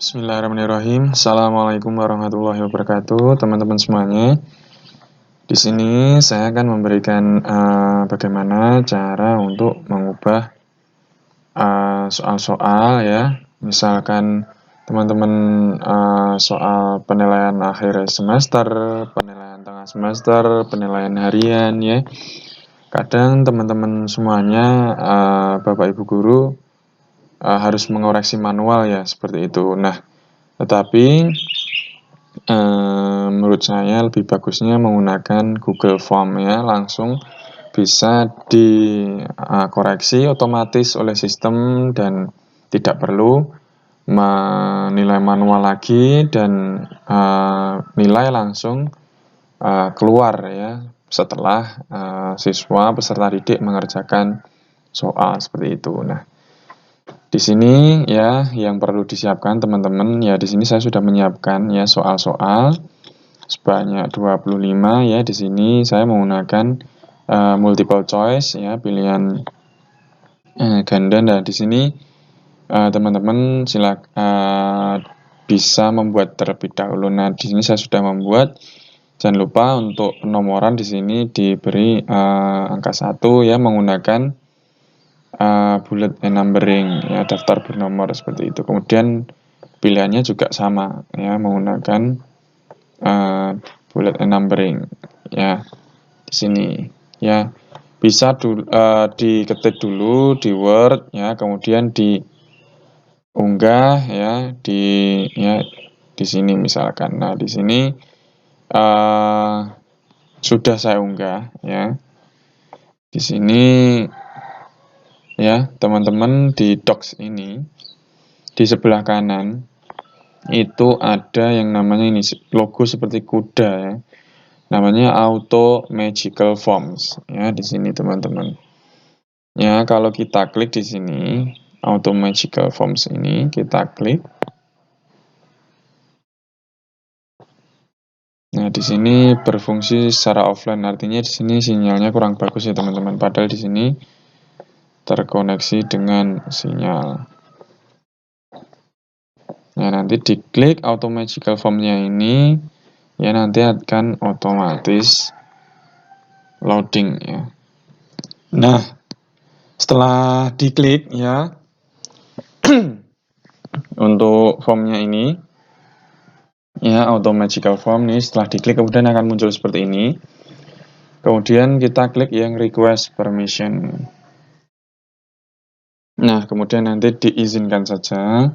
Bismillahirrahmanirrahim. Assalamualaikum warahmatullahi wabarakatuh, teman-teman semuanya. Di sini saya akan memberikan bagaimana cara untuk mengubah soal-soal ya. Misalkan teman-teman soal penilaian akhir semester, penilaian tengah semester, penilaian harian ya. Kadang teman-teman semuanya, Bapak Ibu guru harus mengoreksi manual ya, seperti itu. Nah, tetapi menurut saya lebih bagusnya menggunakan Google Form ya, langsung bisa dikoreksi otomatis oleh sistem dan tidak perlu menilai manual lagi dan nilai langsung keluar ya setelah siswa peserta didik mengerjakan soal seperti itu. Nah, di sini ya yang perlu disiapkan teman-teman ya, di sini saya sudah menyiapkan ya soal-soal sebanyak 25 ya. Di sini saya menggunakan multiple choice ya, pilihan ganda. Nah, di sini teman-teman bisa membuat terlebih dahulu. Nah, di sini saya sudah membuat. Jangan lupa untuk penomoran di sini diberi angka 1 ya, menggunakan bullet and numbering ya, daftar bernomor seperti itu. Kemudian pilihannya juga sama ya, menggunakan bullet and numbering ya. Di sini ya bisa diketik dulu di Word ya, kemudian diunggah ya di sini misalkan. Nah, di sini sudah saya unggah ya. Di sini ya, teman-teman, di Docs ini di sebelah kanan itu ada yang namanya ini logo seperti kuda ya. Namanya Auto Magical Forms ya, di sini teman-teman. Ya, kalau kita klik di sini Auto Magical Forms ini, kita klik. Nah, di sini berfungsi secara offline, artinya di sini sinyalnya kurang bagus ya teman-teman. Padahal di sini terkoneksi dengan sinyal. Nah, nanti diklik Auto Magical Form-nya ini ya, nanti akan otomatis loading ya. Nah, setelah diklik ya untuk formnya ini ya, Auto Magical Form ini setelah diklik kemudian akan muncul seperti ini. Kemudian kita klik yang request permission. Nah, kemudian nanti diizinkan saja.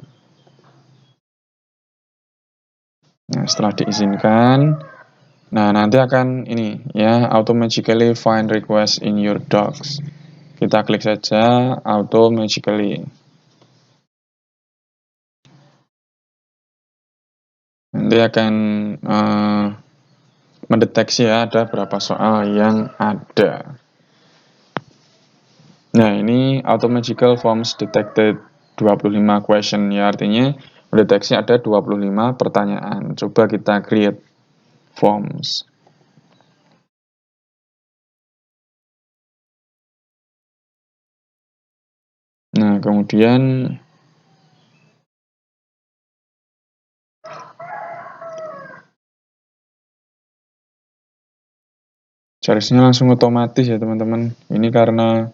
Nah, setelah diizinkan, nah nanti akan ini ya, automatically find request in your docs. Kita klik saja automatically. Nanti akan mendeteksi ya ada berapa soal yang ada. Nah, ini automagical forms detected 25 question ya, artinya mendeteksi ada 25 pertanyaan. Coba kita create forms. Nah, kemudian seharusnya langsung otomatis ya teman-teman. Ini karena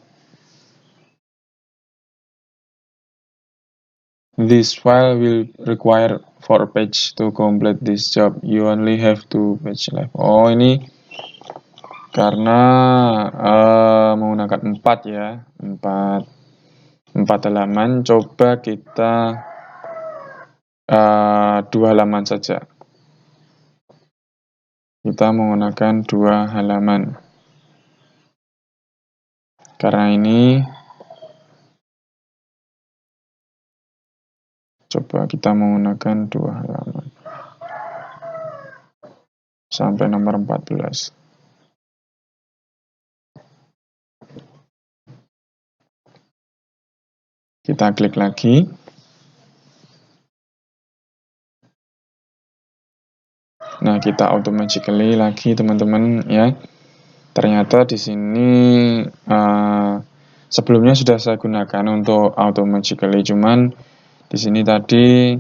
this file will require 4 page to complete this job. You only have 2 page left. Oh, ini karena menggunakan 4 ya, 4 halaman. Coba kita 2 halaman saja. Kita menggunakan 2 halaman. Karena ini coba kita menggunakan 2 halaman. Sampai nomor 14. Kita klik lagi. Nah, kita automatically lagi teman-teman ya. Ternyata di sini sebelumnya sudah saya gunakan untuk automatically, cuman di sini tadi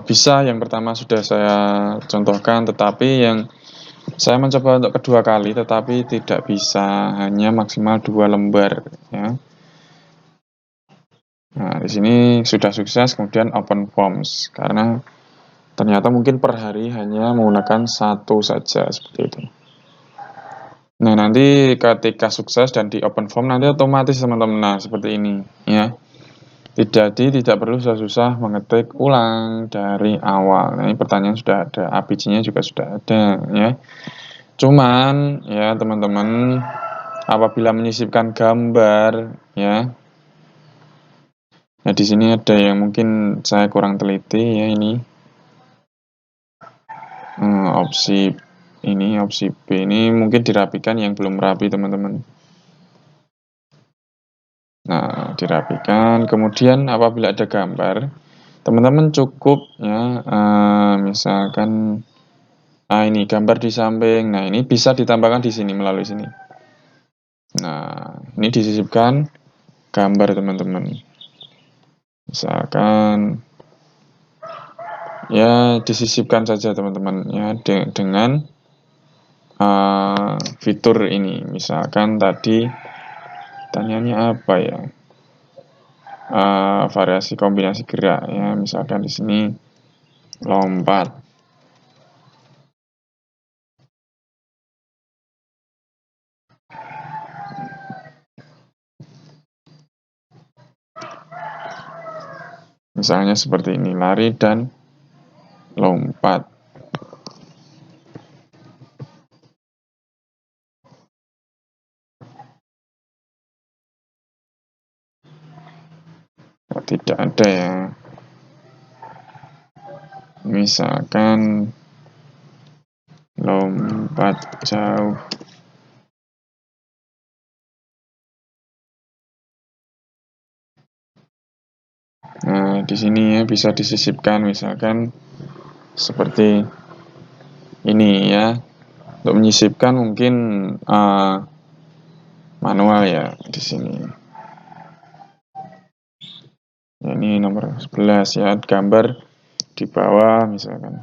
Bisa yang pertama sudah saya contohkan, tetapi yang saya mencoba untuk kedua kali tetapi tidak bisa, hanya maksimal 2 lembar ya. Nah, di sini sudah sukses, kemudian open forms karena ternyata mungkin per hari hanya menggunakan satu saja seperti itu. Nah, nanti ketika sukses dan di open form nanti otomatis teman-teman, nah seperti ini ya. Tidak perlu susah-susah mengetik ulang dari awal. Nah, ini pertanyaan sudah ada, ABCD-nya juga sudah ada ya. Cuman ya teman-teman, apabila menyisipkan gambar ya. Nah, di sini ada yang mungkin saya kurang teliti ya ini. Opsi B ini mungkin dirapikan yang belum rapi teman-teman. Nah, dirapikan. Kemudian apabila ada gambar, teman-teman cukup ya, misalkan ini gambar di samping. Nah, ini bisa ditambahkan di sini melalui sini. Nah, ini disisipkan gambar teman-teman. Misalkan ya disisipkan saja teman-teman ya dengan fitur ini. Misalkan tadi tanyanya apa ya? Variasi kombinasi gerak ya, misalkan di sini lompat. Misalnya seperti ini, lari dan lompat. Nah, tidak ada ya. Misalkan lompat jauh. Nah, di sini ya bisa disisipkan misalkan seperti ini ya. Untuk menyisipkan mungkin manual ya di sini. Ya, ini nomor 11 ya, gambar di bawah misalkan.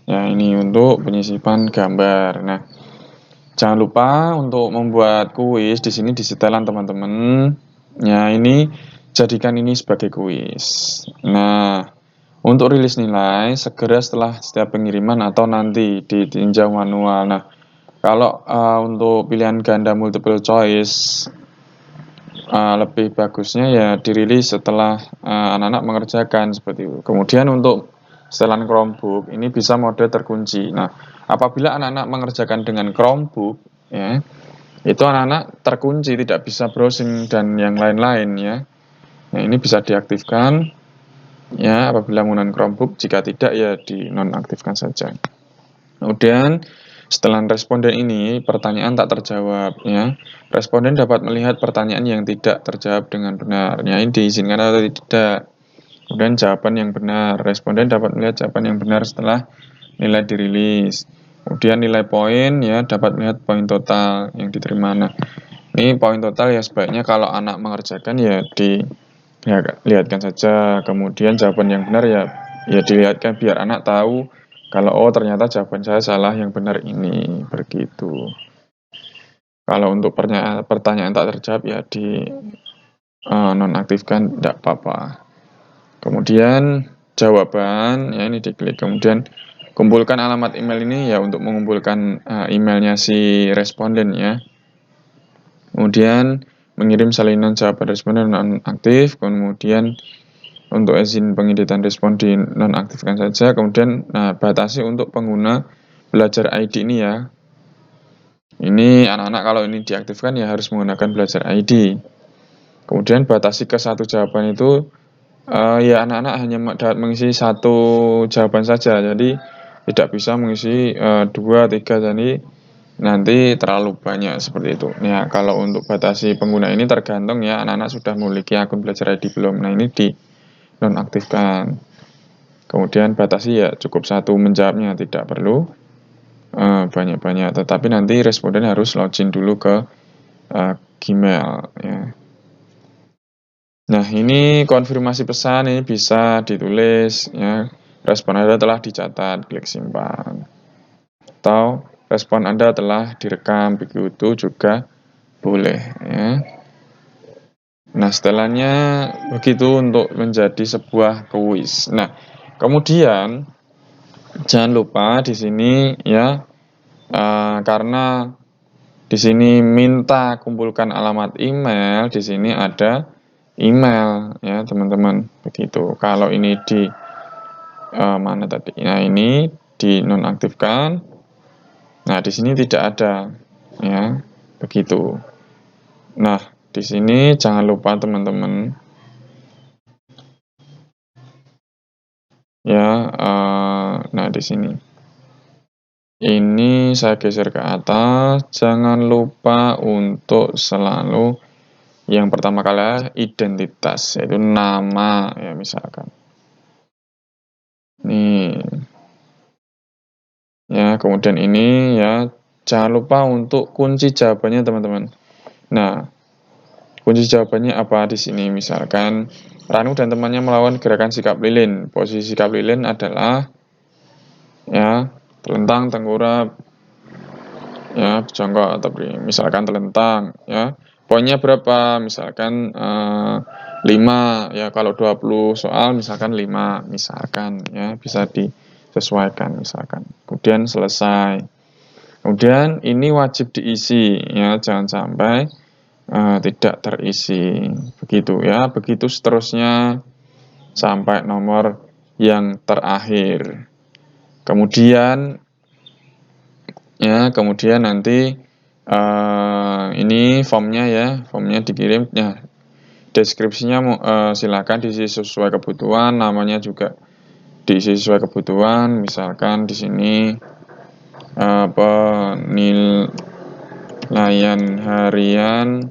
Ya, ini untuk penyisipan gambar. Nah, jangan lupa untuk membuat kuis di sini di setelan teman-teman. Ya, ini jadikan ini sebagai kuis. Nah, untuk rilis nilai segera setelah setiap pengiriman atau nanti ditinjau manual. Nah, kalau untuk pilihan ganda multiple choice lebih bagusnya ya dirilis setelah anak-anak mengerjakan seperti itu. Kemudian untuk setelan Chromebook ini bisa mode terkunci. Nah, apabila anak-anak mengerjakan dengan Chromebook ya, itu anak-anak terkunci, tidak bisa browsing dan yang lain-lain ya. Nah, ini bisa diaktifkan ya apabila menggunakan Chromebook, jika tidak ya dinonaktifkan saja. Kemudian setelah responden ini pertanyaan tak terjawab ya. Responden dapat melihat pertanyaan yang tidak terjawab dengan benar. Ya, ini diizinkan atau tidak. Kemudian jawaban yang benar. Responden dapat melihat jawaban yang benar setelah nilai dirilis. Kemudian nilai poin ya, dapat melihat poin total yang diterima. Nah, ini poin total ya sebaiknya kalau anak mengerjakan ya dilihatkan saja. Kemudian jawaban yang benar ya dilihatkan biar anak tahu kalau ternyata jawaban saya salah, yang benar ini begitu. Kalau untuk pertanyaan tak terjawab ya di nonaktifkan, tidak apa-apa. Kemudian jawaban ya ini diklik. Kemudian kumpulkan alamat email ini ya untuk mengumpulkan emailnya si responden ya. Kemudian mengirim salinan jawaban responden nonaktif. Kemudian untuk izin pengeditan respon dinonaktifkan saja. Kemudian batasi untuk pengguna belajar ID ini ya. Ini anak-anak kalau ini diaktifkan ya harus menggunakan belajar ID. Kemudian batasi ke satu jawaban itu ya anak-anak hanya dapat mengisi satu jawaban saja. Jadi tidak bisa mengisi 2, 3, jadi nanti terlalu banyak seperti itu. Ya, kalau untuk batasi pengguna ini tergantung ya anak-anak sudah memiliki akun belajar ID belum. Nah, ini di nonaktifkan. Kemudian batasi ya cukup satu menjawabnya, tidak perlu banyak-banyak. Tetapi nanti responden harus login dulu ke Gmail ya. Nah, ini konfirmasi pesan ini bisa ditulis ya. Respon Anda telah dicatat, klik simpan. Atau respon Anda telah direkam, begitu juga boleh ya. Nah, setelahnya begitu untuk menjadi sebuah kuis. Nah, kemudian jangan lupa di sini ya, karena di sini minta kumpulkan alamat email, di sini ada email ya teman-teman. Begitu. Kalau ini di mana tadi? Nah, ini dinonaktifkan. Nah, di sini tidak ada ya. Begitu. Nah, di sini jangan lupa teman-teman ya. Nah, di sini ini saya geser ke atas. Jangan lupa untuk selalu yang pertama kali identitas, yaitu nama ya misalkan. Nih ya, kemudian ini ya, jangan lupa untuk kunci jawabannya teman-teman. Nah, kunci jawabannya apa di sini? Misalkan Ranu dan temannya melawan gerakan sikap lilin. Posisi sikap lilin adalah ya telentang, tengkurap, ya jongkok atau misalkan telentang ya. Poinnya berapa? Misalkan 5 ya, kalau 20 soal misalkan 5 misalkan ya, bisa disesuaikan misalkan. Kemudian selesai. Kemudian ini wajib diisi ya, jangan sampai tidak terisi. Begitu ya, begitu seterusnya sampai nomor yang terakhir. Kemudian ya, kemudian nanti ini formnya dikirim ya. Deskripsinya silakan diisi sesuai kebutuhan, namanya juga diisi sesuai kebutuhan. Misalkan di sini penilaian harian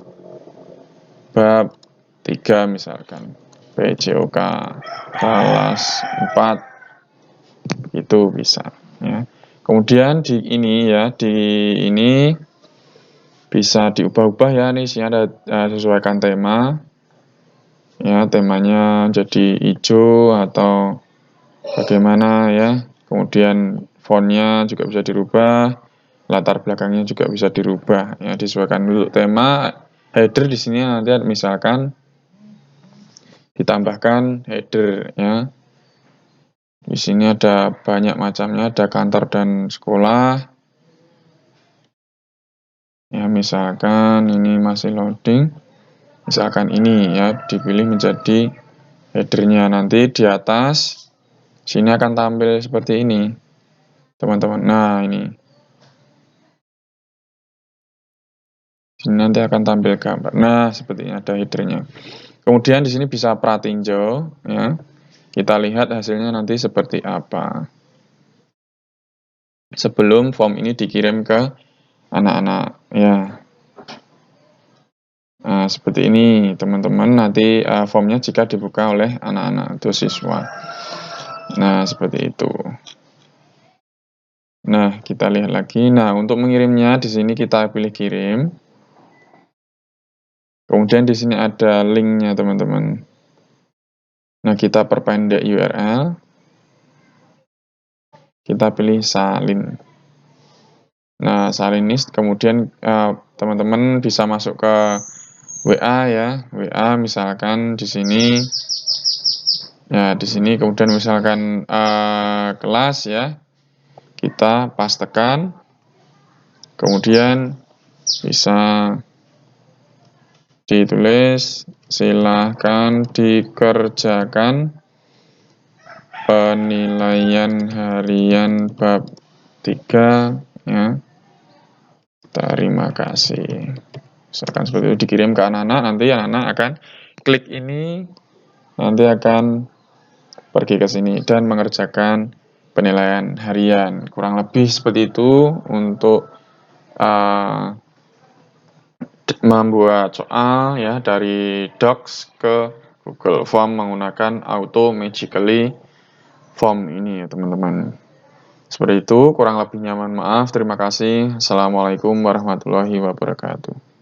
bab 3 misalkan, PJOK kelas 4, itu bisa ya. Kemudian di ini ya, di ini bisa diubah-ubah ya, nih sih ada sesuaikan tema ya, temanya jadi hijau atau bagaimana ya. Kemudian fontnya juga bisa dirubah, latar belakangnya juga bisa dirubah ya, disesuaikan dulu tema. Header di sini nanti misalkan ditambahkan header ya. Di sini ada banyak macamnya, ada kantor dan sekolah ya. Misalkan ini masih loading, misalkan ini ya, dipilih menjadi headernya. Nanti di atas sini akan tampil seperti ini teman-teman. Nah, ini sini nanti akan tampil gambar. Nah, seperti ini ada headernya. Kemudian di sini bisa pratinjau ya. Kita lihat hasilnya nanti seperti apa sebelum form ini dikirim ke anak-anak ya. Nah, seperti ini teman-teman, nanti formnya jika dibuka oleh anak-anak atau siswa. Nah, seperti itu. Nah, kita lihat lagi. Nah, untuk mengirimnya di sini kita pilih kirim. Kemudian di sini ada linknya teman-teman. Nah, kita perpendek URL. Kita pilih salin. Nah, salin ini kemudian teman-teman bisa masuk ke WA ya. WA misalkan di sini. Ya, di sini kemudian misalkan kelas ya. Kita pastekan. Kemudian bisa ditulis silahkan dikerjakan penilaian harian bab 3 ya. Terima kasih. Misalkan seperti itu, dikirim ke anak-anak, nanti anak-anak akan klik ini, nanti akan pergi ke sini dan mengerjakan penilaian harian. Kurang lebih seperti itu untuk membuat soal ya dari Docs ke Google Form menggunakan Auto Magically Form ini ya teman-teman. Seperti itu, kurang lebihnya mohon maaf. Terima kasih. Assalamualaikum warahmatullahi wabarakatuh.